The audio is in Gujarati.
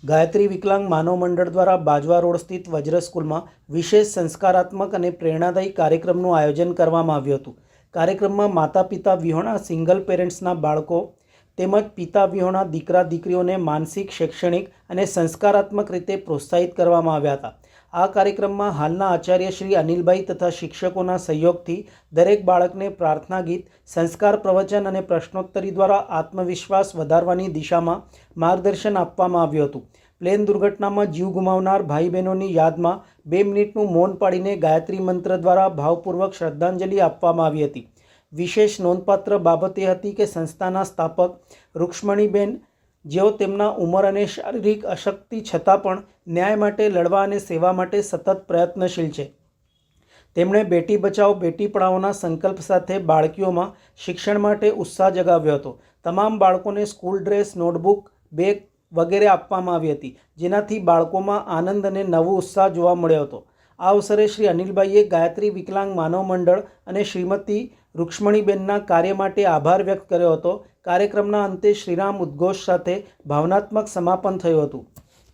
ગાયત્રી વિકલાંગ માનવ મંડળ દ્વારા બાજવા રોડ સ્થિત વજ્ર સ્કૂલમાં વિશેષ સંસ્કારાત્મક અને પ્રેરણાદાયી કાર્યક્રમનું આયોજન કરવામાં આવ્યું હતું। કાર્યક્રમમાં માતા પિતા વિહોણા સિંગલ પેરેન્ટ્સના બાળકો તેમજ પિતા વિહોણા દીકરા દીકરીઓને માનસિક, શૈક્ષણિક અને સંસ્કારાત્મક રીતે પ્રોત્સાહિત કરવામાં આવ્યા હતા। આ કાર્યક્રમમાં હાલના આચાર્ય શ્રી અનિલભાઈ તથા શિક્ષકોના સહયોગથી દરેક બાળકને પ્રાર્થના ગીત, સંસ્કાર પ્રવચન અને પ્રશ્નોત્તરી દ્વારા આત્મવિશ્વાસ વધારવાની દિશામાં માર્ગદર્શન આપવામાં આવ્યું હતું। પ્લેન દુર્ઘટનામાં જીવ ગુમાવનાર ભાઈ બહેનોની યાદમાં 2 મિનિટનું મૌન પાડીને ગાયત્રી મંત્ર દ્વારા ભાવપૂર્વક શ્રદ્ધાંજલિ આપવામાં આવી હતી। વિશેષ નોંધપાત્ર બાબત એ હતી કે સંસ્થાના સ્થાપક રૂક્ષ્મણીબેન, જેઓ તેમના ઉંમર અને શારીરિક અશક્તિ છતાં પણ ન્યાય માટે લડવા અને સેવા માટે સતત પ્રયત્નશીલ છે। તેમણે બેટી બચાવો બેટી પઢાઓના સંકલ્પ સાથે બાળકીઓમાં શિક્ષણ માટે ઉત્સાહ જગાવ્યો હતો। તમામ બાળકોને સ્કૂલ ડ્રેસ, નોટબુક, બેગ વગેરે આપવામાં આવી હતી, જેનાથી બાળકોમાં આનંદ અને નવો ઉત્સાહ જોવા મળ્યો હતો। આ અવસરે શ્રી અનિલભાઈએ ગાયત્રી વિકલાંગ માનવ મંડળ અને શ્રીમતી રૂક્ષ્મણીબેનના કાર્ય માટે આભાર વ્યક્ત કર્યો હતો। કાર્યક્રમના અંતે શ્રીરામ ઉદ્ઘોષ સાથે ભાવનાત્મક સમાપન થયું હતું।